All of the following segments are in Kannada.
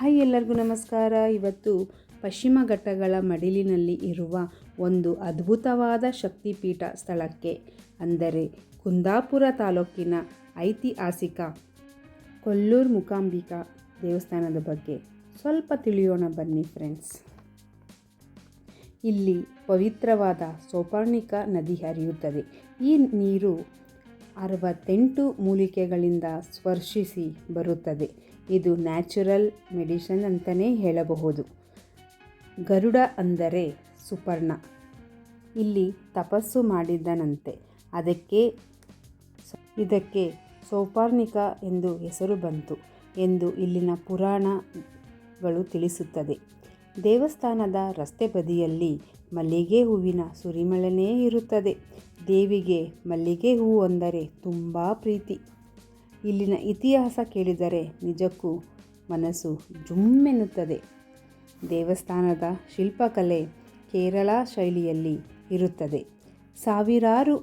ಹಾಯ್, ಎಲ್ಲರಿಗೂ ನಮಸ್ಕಾರ. ಇವತ್ತು ಪಶ್ಚಿಮ ಘಟ್ಟಗಳ ಮಡಿಲಿನಲ್ಲಿ ಇರುವ ಒಂದು ಅದ್ಭುತವಾದ ಶಕ್ತಿಪೀಠ ಸ್ಥಳಕ್ಕೆ, ಅಂದರೆ ಕುಂದಾಪುರ ತಾಲೂಕಿನ ಐತಿಹಾಸಿಕ ಕೊಲ್ಲೂರು ಮೂಕಾಂಬಿಕಾ ದೇವಸ್ಥಾನದ ಬಗ್ಗೆ ಸ್ವಲ್ಪ ತಿಳಿಯೋಣ ಬನ್ನಿ ಫ್ರೆಂಡ್ಸ್. ಇಲ್ಲಿ ಪವಿತ್ರವಾದ ಸೌಪರ್ಣಿಕ ನದಿ ಹರಿಯುತ್ತದೆ. ಈ ನೀರು 68 ಮೂಲಿಕೆಗಳಿಂದ ಸ್ಪರ್ಶಿಸಿ ಬರುತ್ತದೆ. ಇದು ನ್ಯಾಚುರಲ್ ಮೆಡಿಸಿನ್ ಅಂತಲೇ ಹೇಳಬಹುದು. ಗರುಡ ಅಂದರೆ ಸುಪರ್ಣ ಇಲ್ಲಿ ತಪಸ್ಸು ಮಾಡಿದ್ದನಂತೆ. ಇದಕ್ಕೆ ಸೌಪರ್ಣಿಕ ಎಂದು ಹೆಸರು ಬಂತು ಎಂದು ಇಲ್ಲಿನ ಪುರಾಣಗಳು ತಿಳಿಸುತ್ತದೆ. ದೇವಸ್ಥಾನದ ರಸ್ತೆ ಬದಿಯಲ್ಲಿ ಮಲ್ಲಿಗೆ ಹೂವಿನ ಸುರಿಮಳೆನೇ ಇರುತ್ತದೆ. ದೇವಿಗೆ ಮಲ್ಲಿಗೆ ಹೂವು ಅಂದರೆ ತುಂಬ ಪ್ರೀತಿ. ಇಲ್ಲಿನ ಇತಿಹಾಸ ಕೇಳಿದರೆ ನಿಜಕ್ಕೂ ಮನಸ್ಸು ಜುಮ್ಮೆನ್ನುತ್ತದೆ. ದೇವಸ್ಥಾನದ ಶಿಲ್ಪಕಲೆ ಕೇರಳ ಶೈಲಿಯಲ್ಲಿ ಇರುತ್ತದೆ. ಸಾವಿರಾರು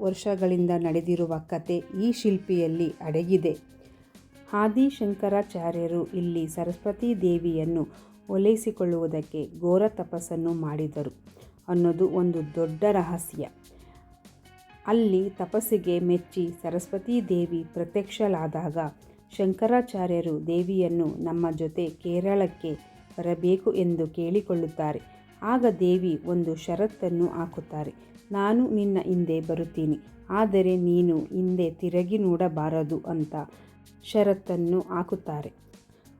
ವರ್ಷಗಳಿಂದ ನಡೆದಿರುವ ಕತೆ ಈ ಶಿಲ್ಪಿಯಲ್ಲಿ ಅಡಗಿದೆ. ಆದಿಶಂಕರಾಚಾರ್ಯರು ಇಲ್ಲಿ ಸರಸ್ವತಿ ದೇವಿಯನ್ನು ಓಲೈಸಿಕೊಳ್ಳುವುದಕ್ಕೆ ಘೋರ ತಪಸ್ಸನ್ನು ಮಾಡಿದರು ಅನ್ನೋದು ಒಂದು ದೊಡ್ಡ ರಹಸ್ಯ. ಅಲ್ಲಿ ತಪಸ್ಸಿಗೆ ಮೆಚ್ಚಿ ಸರಸ್ವತಿ ದೇವಿ ಪ್ರತ್ಯಕ್ಷಳಾದಾಗ ಶಂಕರಾಚಾರ್ಯರು ದೇವಿಯನ್ನು ನಮ್ಮ ಜೊತೆ ಕೇರಳಕ್ಕೆ ಬರಬೇಕು ಎಂದು ಕೇಳಿಕೊಳ್ಳುತ್ತಾರೆ. ಆಗ ದೇವಿ ಒಂದು ಷರತ್ತನ್ನು ಹಾಕುತ್ತಾರೆ. ನಾನು ನಿನ್ನ ಹಿಂದೆ ಬರುತ್ತೀನಿ, ಆದರೆ ನೀನು ಹಿಂದೆ ತಿರುಗಿ ನೋಡಬಾರದು ಅಂತ ಷರತ್ತನ್ನು ಹಾಕುತ್ತಾರೆ.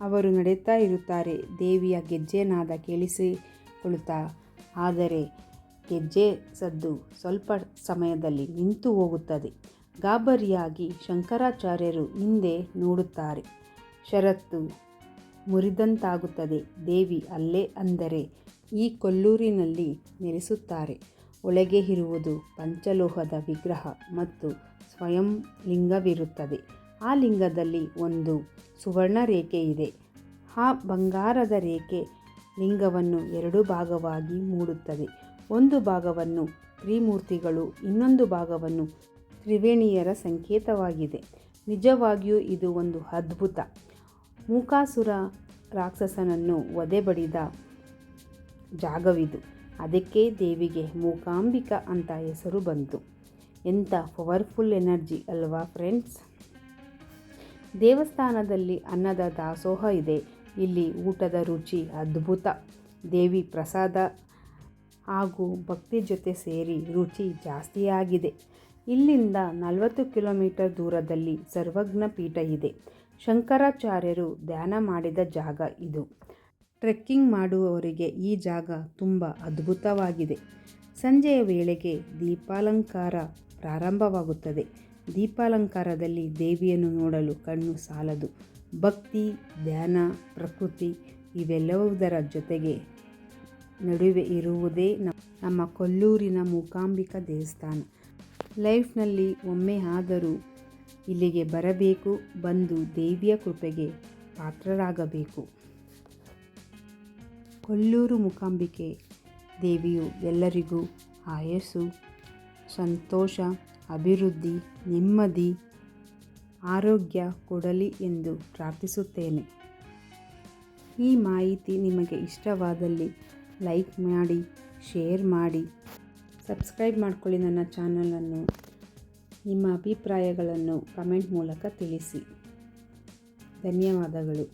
ಅವರು ನಡೆಯುತ್ತಾ ಇರುತ್ತಾರೆ. ದೇವಿಯ ಗೆಜ್ಜೆ ನಾದ ಕೇಳಿಸಿಕೊಳ್ಳುತ್ತಾ, ಆದರೆ ಗೆಜ್ಜೆ ಸದ್ದು ಸ್ವಲ್ಪ ಸಮಯದಲ್ಲಿ ನಿಂತು ಹೋಗುತ್ತದೆ. ಗಾಬರಿಯಾಗಿ ಶಂಕರಾಚಾರ್ಯರು ಹಿಂದೆ ನೋಡುತ್ತಾರೆ. ಷರತ್ತು ಮುರಿದಂತಾಗುತ್ತದೆ. ದೇವಿ ಅಲ್ಲೇ, ಅಂದರೆ ಈ ಕೊಲ್ಲೂರಿನಲ್ಲಿ ನೆಲೆಸುತ್ತಾರೆ. ಒಳಗೆ ಇರುವುದು ಪಂಚಲೋಹದ ವಿಗ್ರಹ ಮತ್ತು ಸ್ವಯಂ ಲಿಂಗವಿರುತ್ತದೆ. ಆ ಲಿಂಗದಲ್ಲಿ ಒಂದು ಸುವರ್ಣ ರೇಖೆ ಇದೆ. ಆ ಬಂಗಾರದ ರೇಖೆ ಲಿಂಗವನ್ನು 2 ಭಾಗವಾಗಿ ಮೂಡುತ್ತದೆ. ಒಂದು ಭಾಗವನ್ನು ತ್ರಿಮೂರ್ತಿಗಳು, ಇನ್ನೊಂದು ಭಾಗವನ್ನು ತ್ರಿವೇಣಿಯರ ಸಂಕೇತವಾಗಿದೆ. ನಿಜವಾಗಿಯೂ ಇದು ಒಂದು ಅದ್ಭುತ. ಮೂಕಾಸುರ ರಾಕ್ಷಸನನ್ನು ವಧೆಬಡಿದ ಜಾಗವಿದು. ಅದಕ್ಕೆ ದೇವಿಗೆ ಮೂಕಾಂಬಿಕಾ ಅಂತ ಹೆಸರು ಬಂತು. ಎಂಥ ಪವರ್ಫುಲ್ ಎನರ್ಜಿ ಅಲ್ವಾ ಫ್ರೆಂಡ್ಸ್. ದೇವಸ್ಥಾನದಲ್ಲಿ ಅನ್ನದ ದಾಸೋಹ ಇದೆ. ಇಲ್ಲಿ ಊಟದ ರುಚಿ ಅದ್ಭುತ. ದೇವಿ ಪ್ರಸಾದ ಹಾಗೂ ಭಕ್ತಿ ಜೊತೆ ಸೇರಿ ರುಚಿ ಜಾಸ್ತಿಯಾಗಿದೆ. ಇಲ್ಲಿಂದ 40 ಕಿಲೋಮೀಟರ್ ದೂರದಲ್ಲಿ ಸರ್ವಜ್ಞ ಪೀಠ ಇದೆ. ಶಂಕರಾಚಾರ್ಯರು ಧ್ಯಾನ ಮಾಡಿದ ಜಾಗ ಇದು. ಟ್ರೆಕ್ಕಿಂಗ್ ಮಾಡುವವರಿಗೆ ಈ ಜಾಗ ತುಂಬ ಅದ್ಭುತವಾಗಿದೆ. ಸಂಜೆಯ ವೇಳೆಗೆ ದೀಪಾಲಂಕಾರ ಪ್ರಾರಂಭವಾಗುತ್ತದೆ. ದೀಪಾಲಂಕಾರದಲ್ಲಿ ದೇವಿಯನ್ನು ನೋಡಲು ಕಣ್ಣು ಸಾಲದು. ಭಕ್ತಿ, ಧ್ಯಾನ, ಪ್ರಕೃತಿ ಇವೆಲ್ಲವುದರ ಜೊತೆಗೆ ನಡುವೆ ಇರುವುದೇ ನಮ್ಮ ಕೊಲ್ಲೂರಿನ ಮೂಕಾಂಬಿಕಾ ದೇವಸ್ಥಾನ. ಲೈಫ್ನಲ್ಲಿ ಒಮ್ಮೆ ಆದರೂ ಇಲ್ಲಿಗೆ ಬರಬೇಕು. ಬಂದು ದೇವಿಯ ಕೃಪೆಗೆ ಪಾತ್ರರಾಗಬೇಕು. ಕೊಲ್ಲೂರು ಮೂಕಾಂಬಿಕೆ ದೇವಿಯು ಎಲ್ಲರಿಗೂ ಆಯಸ್ಸು, ಸಂತೋಷ, ಅಭಿವೃದ್ಧಿ, ನೆಮ್ಮದಿ, ಆರೋಗ್ಯ ಕೊಡಲಿ ಎಂದು ಪ್ರಾರ್ಥಿಸುತ್ತೇನೆ. ಈ ಮಾಹಿತಿ ನಿಮಗೆ ಇಷ್ಟವಾದಲ್ಲಿ ಲೈಕ್ ಮಾಡಿ, ಶೇರ್ ಮಾಡಿ, ಸಬ್ಸ್ಕ್ರೈಬ್ ಮಾಡಿಕೊಳ್ಳಿ. ನನ್ನ ಚಾನಲನ್ನು ನಿಮ್ಮ ಅಭಿಪ್ರಾಯಗಳನ್ನು ಕಮೆಂಟ್ ಮೂಲಕ ತಿಳಿಸಿ. ಧನ್ಯವಾದಗಳು.